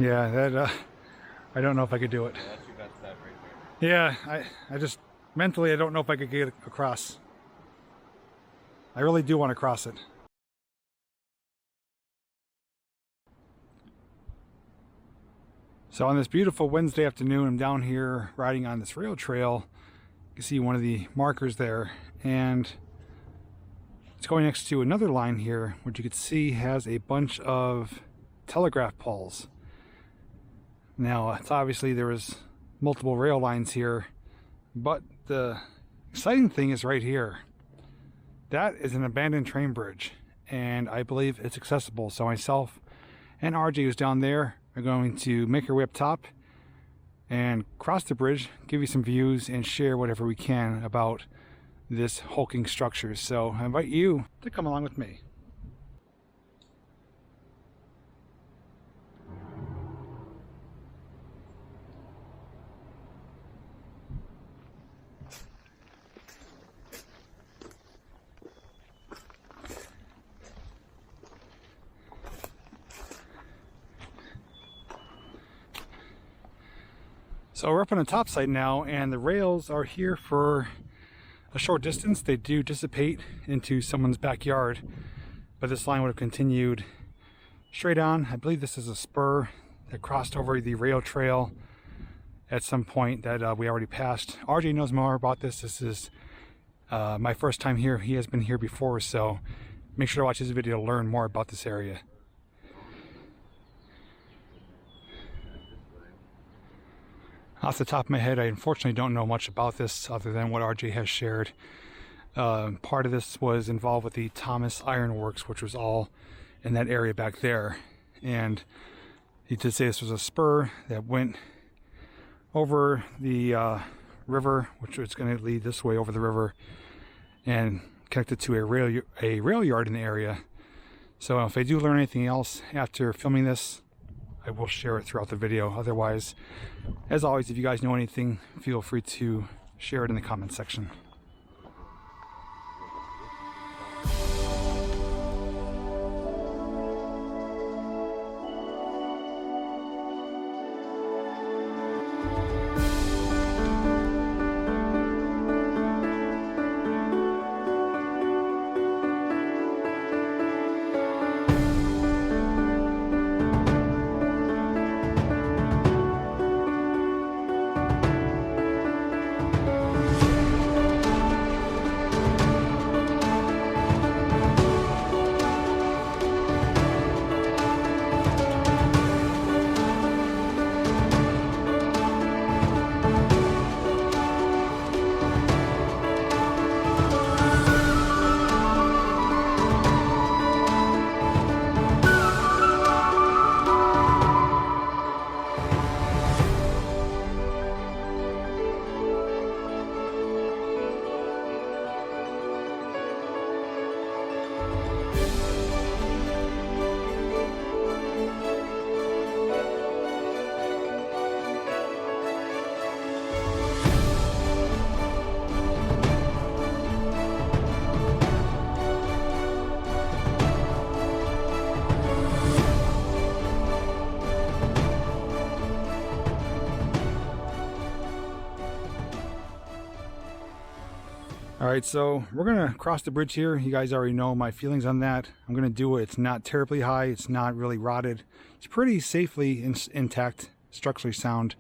Yeah, that I don't know if I could do it. Yeah, that's your best bet right there. Yeah, I just mentally I don't know if I could get across. I really do want to cross it. So on this beautiful Wednesday afternoon, I'm down here riding on this rail trail. You can see one of the markers there, and it's going next to another line here, which you can see has a bunch of telegraph poles. Now, it's obviously there was multiple rail lines here, but the exciting thing is right here. That is an abandoned train bridge, and I believe it's accessible. So myself and RJ, who's down there, are going to make our way up top and cross the bridge, give you some views, and share whatever we can about this hulking structure. So I invite you to come along with me. So we're up on the top side now, and the rails are here for a short distance. They do dissipate into someone's backyard, but this line would have continued straight on. I believe this is a spur that crossed over the rail trail at some point that we already passed. RJ knows more about this. This is my first time here. He has been here before, so make sure to watch this video to learn more about this area. Off the top of my head, I unfortunately don't know much about this other than what RJ has shared. Part of this was involved with the Thomas Iron Works, which was all in that area back there. And he did say this was a spur that went over the river, which was going to lead this way over the river and connected to a rail yard in the area. So if I do learn anything else after filming this, I will share it throughout the video. Otherwise, as always, if you guys know anything, feel free to share it in the comment section. Alright, so we're going to cross the bridge here. You guys already know my feelings on that. I'm going to do it. It's not terribly high. It's not really rotted. It's pretty safely intact, structurally sound.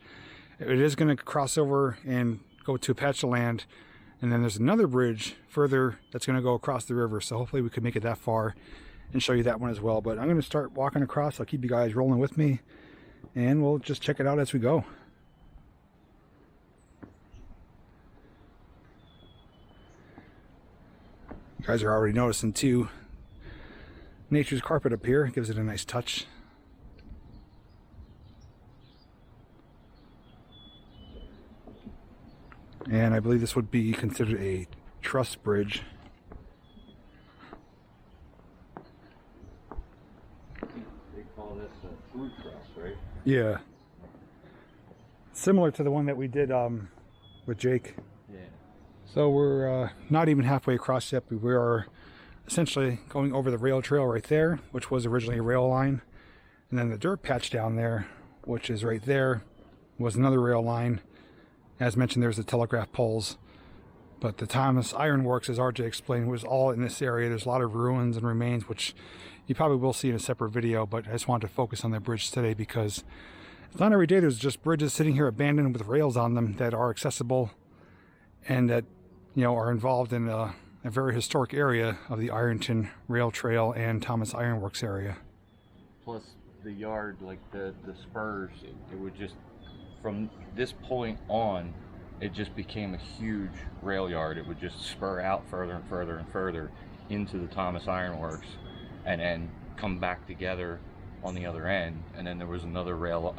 It is going to cross over and go to a patch of land. And then there's another bridge further that's going to go across the river. So hopefully we can make it that far and show you that one as well. But I'm going to start walking across. I'll keep you guys rolling with me. And we'll just check it out as we go. You guys are already noticing too, nature's carpet up here gives it a nice touch. And I believe this would be considered a truss bridge. They call this a through truss, right? Yeah. Similar to the one that we did with Jake. Yeah. So we're not even halfway across yet, but we are essentially going over the rail trail right there, which was originally a rail line. And then the dirt patch down there which is right there, was another rail line. As mentioned, there's the telegraph poles. But the Thomas Iron Works, as RJ explained, was all in this area. There's a lot of ruins and remains, which you probably will see in a separate video, but I just wanted to focus on the bridge today because it's not every day there's just bridges sitting here abandoned with rails on them that are accessible and that, you know, are involved in a very historic area of the Ironton Rail Trail and Thomas Iron Works area. Plus the yard, like the spurs, it would just, from this point on, it just became a huge rail yard. It would just spur out further and further and further into the Thomas Iron Works and then come back together on the other end. And then there was another rail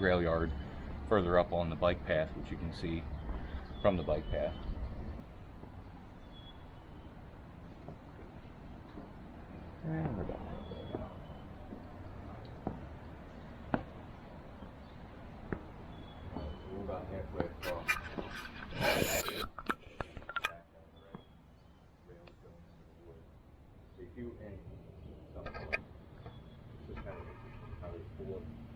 yard further up on the bike path, which you can see from the bike path. And we're done. We're about halfway across. They do end somewhere. Just kind of how they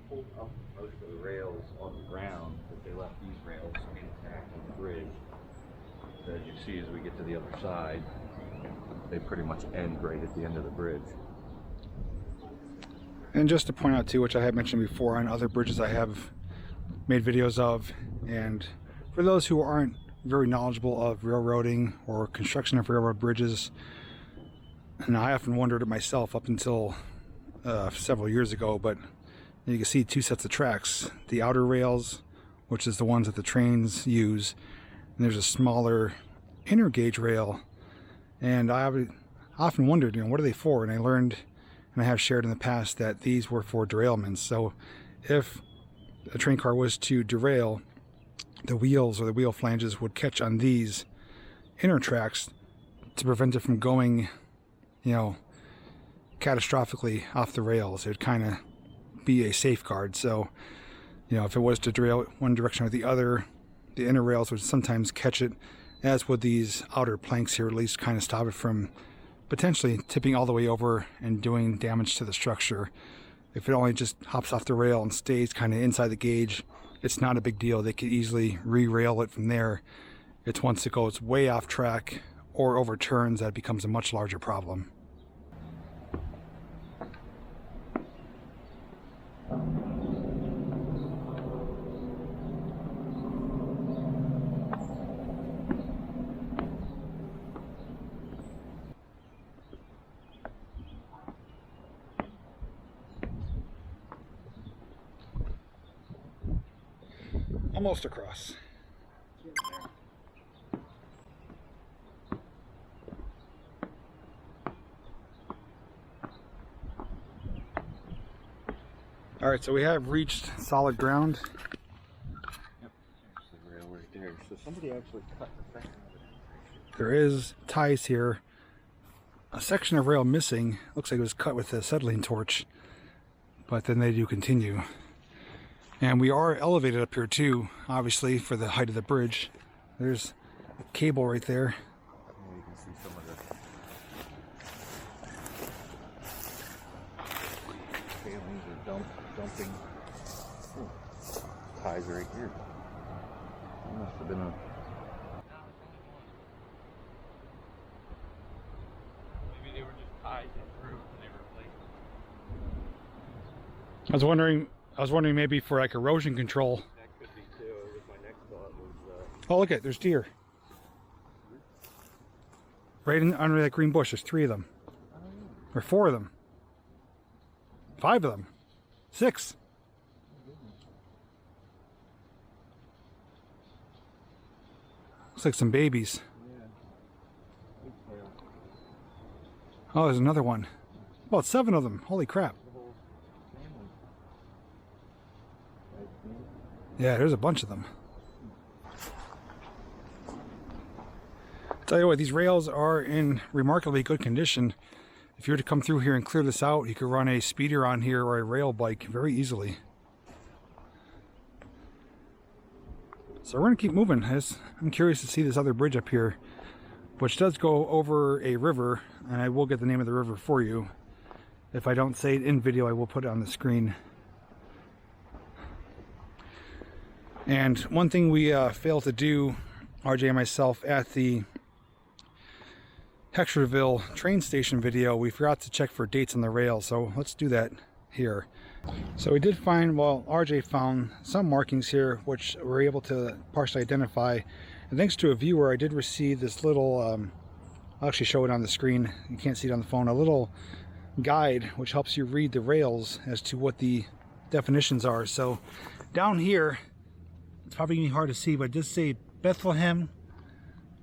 pulled up most of the rails on the ground, but they left these rails intact on the bridge. So as you see, as we get to the other side, they pretty much end right at the end of the bridge. And just to point out too, which I have mentioned before on other bridges I have made videos of, and for those who aren't very knowledgeable of railroading or construction of railroad bridges, and I often wondered it myself up until several years ago, but you can see two sets of tracks. The outer rails, which is the ones that the trains use, and there's a smaller inner gauge rail. And I often wondered, you know, what are they for? And I learned, and I have shared in the past, that these were for derailments. So if a train car was to derail, the wheels or the wheel flanges would catch on these inner tracks to prevent it from going, you know, catastrophically off the rails. It would kind of be a safeguard. So, you know, if it was to derail one direction or the other, the inner rails would sometimes catch it, as would these outer planks here, at least kind of stop it from potentially tipping all the way over and doing damage to the structure. If it only just hops off the rail and stays kind of inside the gauge, it's not a big deal. They could easily re-rail it from there. It's once it goes way off track or overturns that becomes a much larger problem. Almost across. All right, so we have reached solid ground. Yep, there's the rail right there. So somebody actually cut the section of it. There is ties here. A section of rail missing. Looks like it was cut with a acetylene torch, but then they do continue. And we are elevated up here too, obviously, for the height of the bridge. There's a cable right there. Yeah, you can see some of the tailings are dumping. Oh, ties right here. It must have been a... Maybe they were just ties in through and they replaced them. I was wondering maybe for like erosion control. That could be too. My next thought was... Oh, look at it, there's deer. Right under that green bush, there's 3 of them. Or 4 of them. 5 of them. 6. Looks like some babies. Yeah. Oh, there's another one. About 7 of them. Holy crap. Yeah, there's a bunch of them. Tell you what, these rails are in remarkably good condition. If you were to come through here and clear this out, you could run a speeder on here or a rail bike very easily. So we're going to keep moving. I'm curious to see this other bridge up here, which does go over a river, and I will get the name of the river for you. If I don't say it in video, I will put it on the screen. And one thing we failed to do, RJ and myself, at the Hectorville train station video, we forgot to check for dates on the rail, so let's do that here. So we did find, well, RJ found some markings here which we're able to partially identify, and thanks to a viewer I did receive this little I'll actually show it on the screen, you can't see it on the phone, a little guide which helps you read the rails as to what the definitions are. So down here, it's probably gonna be hard to see, but it does say Bethlehem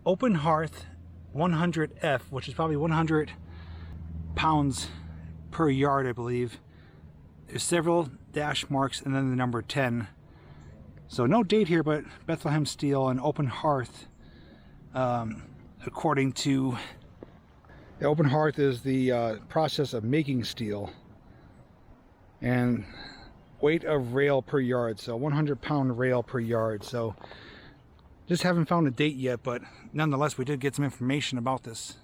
Open Hearth 100F, which is probably 100 pounds per yard, I believe. There's several dash marks and then the number 10. So no date here, but Bethlehem steel and open hearth. According to the open hearth is the process of making steel, and weight of rail per yard, so 100-pound rail per yard. So just haven't found a date yet, but nonetheless we did get some information about this.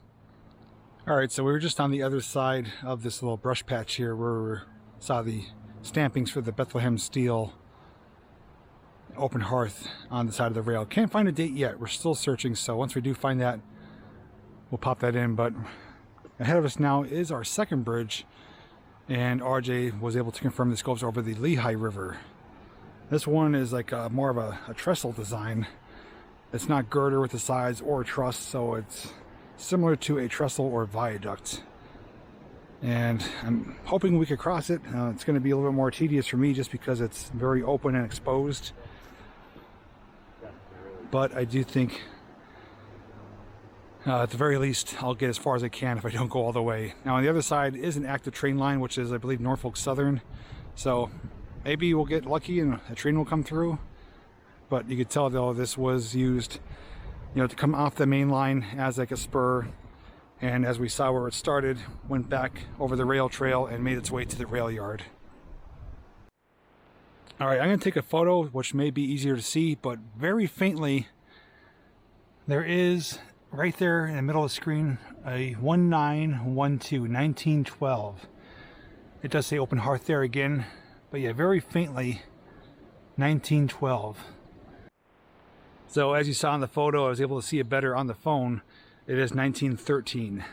Alright, so we were just on the other side of this little brush patch here where we saw the stampings for the Bethlehem steel open hearth on the side of the rail. Can't find a date yet, we're still searching, so once we do find that we'll pop that in. But ahead of us now is our second bridge, and RJ was able to confirm this goes over the Lehigh River. This one is like more of a trestle design. It's not girder with the sides or truss, so it's similar to a trestle or viaduct. And I'm hoping we could cross it. It's going to be a little bit more tedious for me just because it's very open and exposed. But I do think at the very least I'll get as far as I can if I don't go all the way. Now on the other side is an active train line, which is I believe Norfolk Southern. So maybe we'll get lucky and a train will come through. But you could tell though this was used, you know, to come off the main line as like a spur. And as we saw where it started, went back over the rail trail and made its way to the rail yard. Alright, I'm going to take a photo which may be easier to see, but very faintly there is right there in the middle of the screen a 1912, 1912. It does say open hearth there again, but yeah, very faintly 1912. So as you saw in the photo, I was able to see it better on the phone. It is 1913.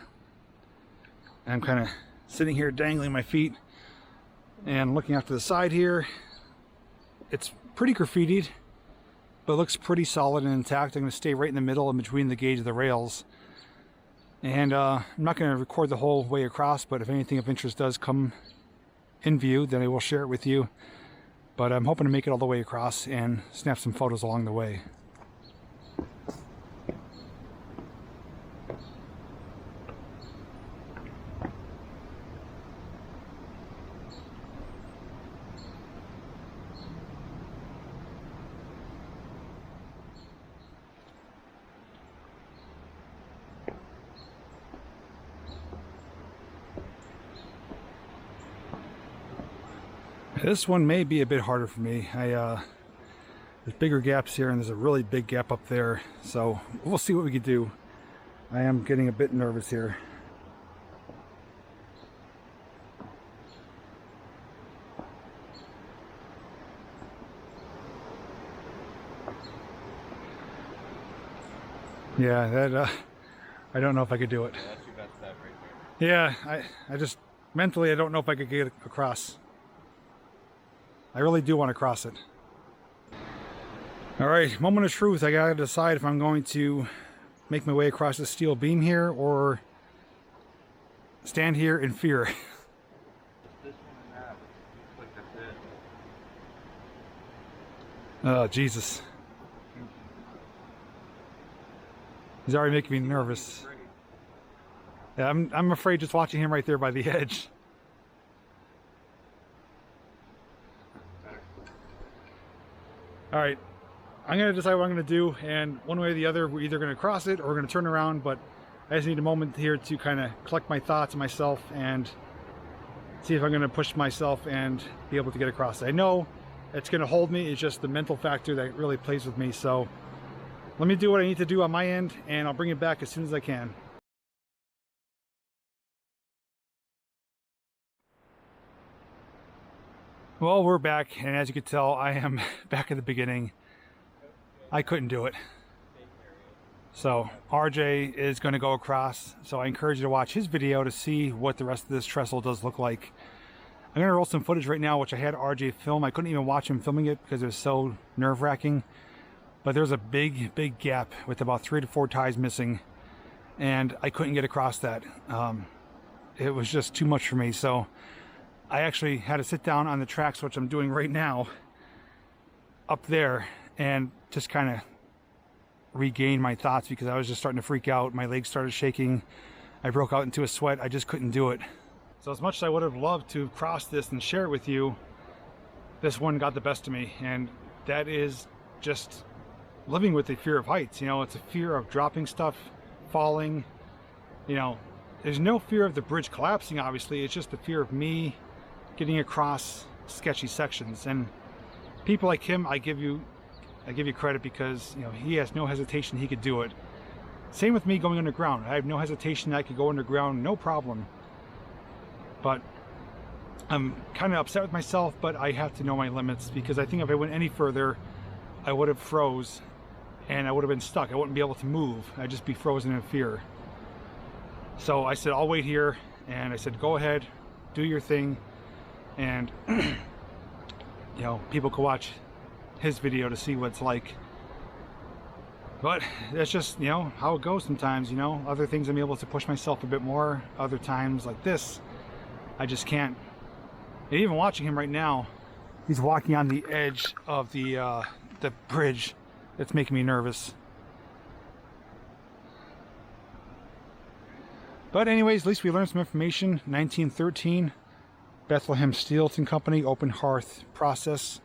I'm kind of sitting here dangling my feet and looking off to the side here. It's pretty graffitied, but looks pretty solid and intact. I'm going to stay right in the middle in between the gauge of the rails. And I'm not going to record the whole way across, but if anything of interest does come in view, then I will share it with you. But I'm hoping to make it all the way across and snap some photos along the way. This one may be a bit harder for me. There's bigger gaps here and there's a really big gap up there, so we'll see what we can do. I am getting a bit nervous here. Yeah, that I don't know if I could do it. Yeah, that's your best bet right there. Yeah, I just mentally I don't know if I could get across. I really do want to cross it. Alright, moment of truth. I gotta decide if I'm going to make my way across the steel beam here or stand here in fear. This one and that. Looks like that's it. Oh, Jesus. He's already making me nervous. Yeah, I'm afraid just watching him right there by the edge. Alright, I'm going to decide what I'm going to do, and one way or the other, we're either going to cross it or we're going to turn around, but I just need a moment here to kind of collect my thoughts and myself and see if I'm going to push myself and be able to get across it. I know it's going to hold me, it's just the mental factor that really plays with me, so let me do what I need to do on my end, and I'll bring it back as soon as I can. Well, we're back, and as you can tell, I am back at the beginning. I couldn't do it. So RJ is going to go across, so I encourage you to watch his video to see what the rest of this trestle does look like. I'm going to roll some footage right now, which I had RJ film. I couldn't even watch him filming it because it was so nerve-wracking. But there's a big gap with about 3 to 4 ties missing, and I couldn't get across that. It was just too much for me, so I actually had to sit down on the tracks, which I'm doing right now, up there, and just kind of regain my thoughts because I was just starting to freak out. My legs started shaking. I broke out into a sweat. I just couldn't do it. So as much as I would have loved to cross this and share it with you, this one got the best of me, and that is just living with the fear of heights. You know, it's a fear of dropping stuff, falling. You know, there's no fear of the bridge collapsing, obviously. It's just the fear of me getting across sketchy sections. And people like him, I give you credit because, you know, he has no hesitation. He could do it. Same with me going underground. I have no hesitation. I could go underground, no problem. But I'm kind of upset with myself, but I have to know my limits, because I think if I went any further, I would have froze and I would have been stuck. I wouldn't be able to move. I'd just be frozen in fear. So I said, I'll wait here. And I said, go ahead, do your thing. And, you know, people can watch his video to see what it's like. But that's just, you know, how it goes sometimes, you know. Other things I'm able to push myself a bit more. Other times like this, I just can't. And even watching him right now, he's walking on the edge of the bridge. It's making me nervous. But anyways, at least we learned some information. 1913, Bethlehem Steelton Company, open hearth process.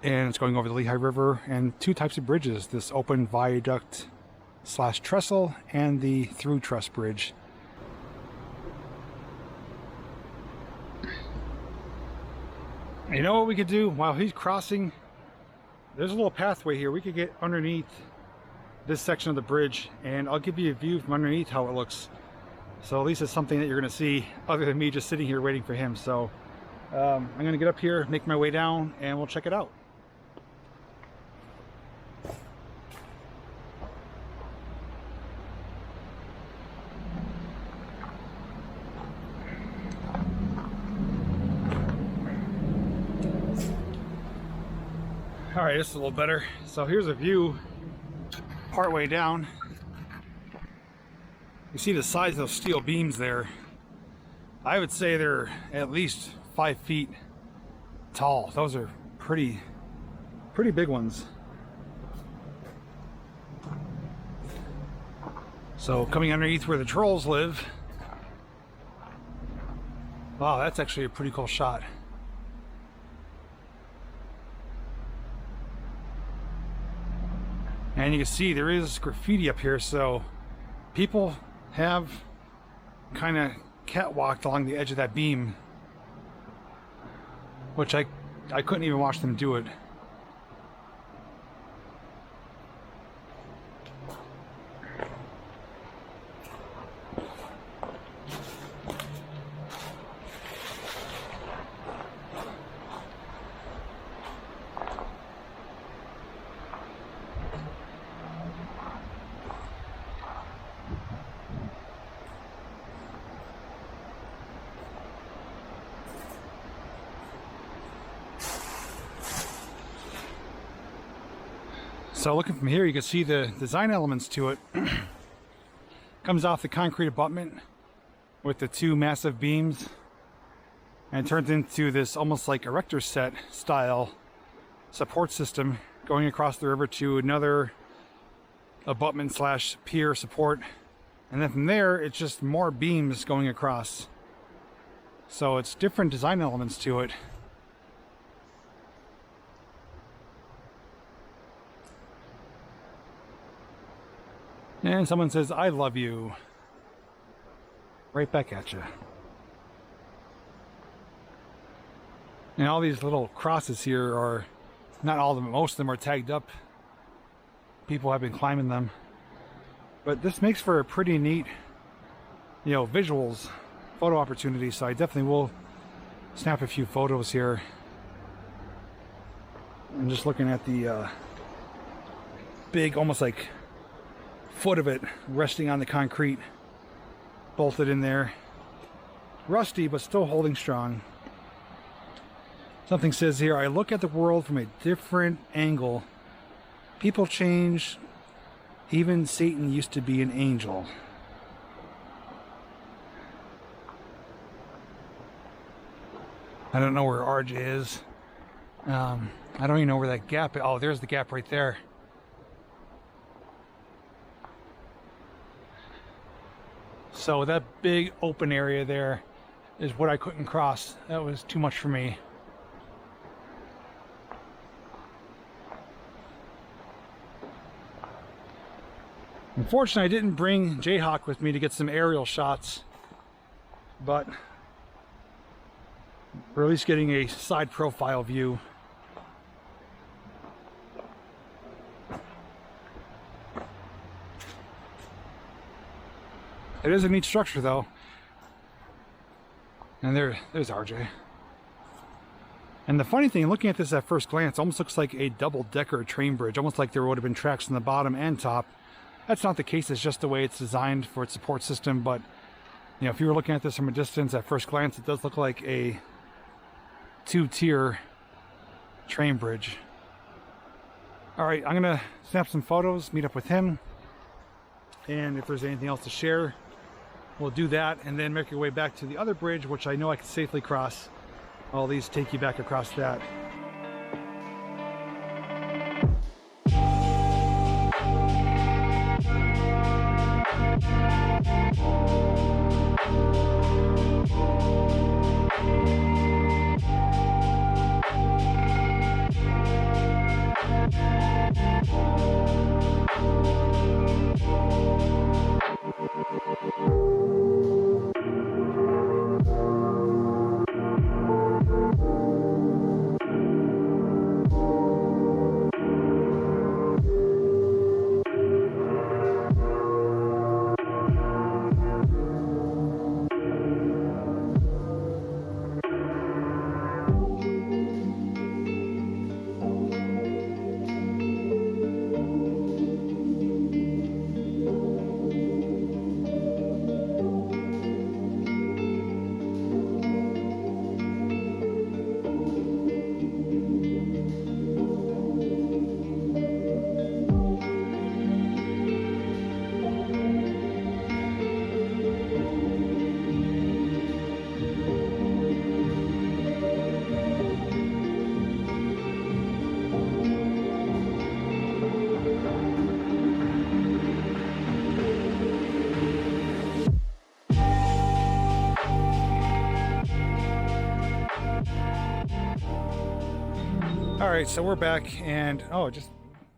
And it's going over the Lehigh River, and 2 types of bridges, this open viaduct / trestle and the through truss bridge. You know what we could do while he's crossing? There's a little pathway here. We could get underneath this section of the bridge, and I'll give you a view from underneath how it looks. So at least it's something that you're going to see other than me just sitting here waiting for him. So I'm going to get up here, make my way down, and we'll check it out. All right, this is a little better. So here's a view partway down. You see the size of those steel beams there. I would say they're at least 5 feet tall. Those are pretty big ones. So coming underneath where the trolls live. Wow, that's actually a pretty cool shot. And you can see there is graffiti up here, so people have kind of catwalked along the edge of that beam, which I couldn't even watch them do it. So looking from here, you can see the design elements to it. Comes off the concrete abutment with the 2 massive beams, and turns into this almost like erector set style support system going across the river to another abutment / pier support. And then from there, it's just more beams going across. So it's different design elements to it. And someone says, I love you. Right back at you. And all these little crosses here are, not all of them, most of them are tagged up. People have been climbing them. But this makes for a pretty neat, you know, visuals, photo opportunity. So I definitely will snap a few photos here. I'm just looking at the big, almost like foot of it resting on the concrete, bolted in there. Rusty, but still holding strong. Something says here, I look at the world from a different angle. People change. Even Satan used to be an angel. I don't know where RJ is. I don't even know where that gap is. Oh, there's the gap right there. So that big open area there is what I couldn't cross. That was too much for me. Unfortunately, I didn't bring Jayhawk with me to get some aerial shots, but we're at least getting a side profile view. It is a neat structure though. And there's RJ. And the funny thing, looking at this at first glance, almost looks like a double-decker train bridge, almost like there would have been tracks on the bottom and top. That's not the case, it's just the way it's designed for its support system, but you know, if you were looking at this from a distance at first glance, it does look like a two-tier train bridge. Alright, I'm gonna snap some photos, meet up with him, and if there's anything else to share, we'll do that, and then make your way back to the other bridge, which I know I can safely cross. All these take you back across that. Alright, so we're back, and oh, I just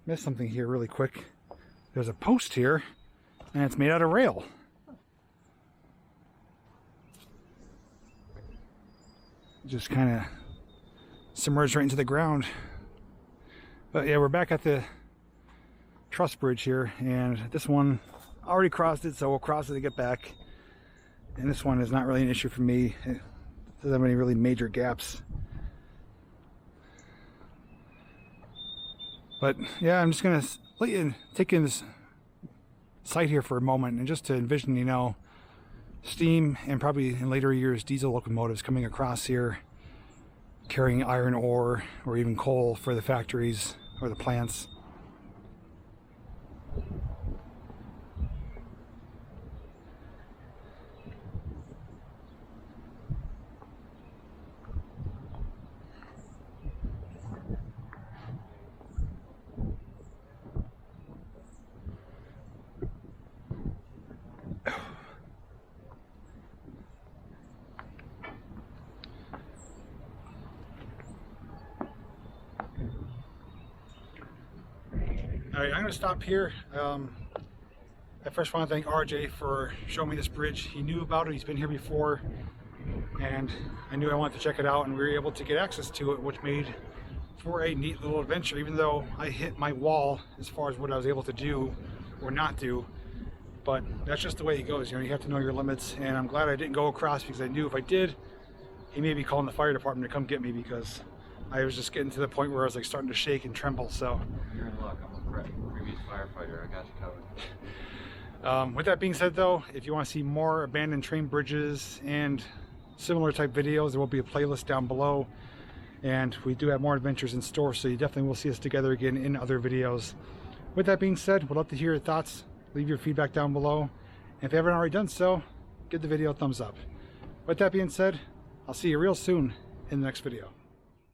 missed something here really quick. There's a post here, and it's made out of rail. Just kind of submerged right into the ground. But yeah, we're back at the truss bridge here, and this one, I already crossed it, so we'll cross it to get back. And this one is not really an issue for me. It doesn't have any really major gaps. But yeah, I'm just gonna let you take in this site here for a moment, and just to envision, you know, steam and probably in later years diesel locomotives coming across here, carrying iron ore or even coal for the factories or the plants. Alright, I'm going to stop here. I first want to thank RJ for showing me this bridge. He knew about it, he's been here before, and I knew I wanted to check it out, and we were able to get access to it, which made for a neat little adventure, even though I hit my wall as far as what I was able to do or not do. But that's just the way it goes, you know, you have to know your limits, and I'm glad I didn't go across, because I knew if I did, he may be calling the fire department to come get me, because I was just getting to the point where I was like starting to shake and tremble. So You're in luck. I'm a previous firefighter. I got you covered. with that being said though, if you want to see more abandoned train bridges and similar type videos, there will be a playlist down below, and we do have more adventures in store, so you definitely will see us together again in other videos. With that being said, we'd love to hear your thoughts. Leave your feedback down below, and if you haven't already done so, give the video a thumbs up. With that being said, I'll see you real soon in the next video.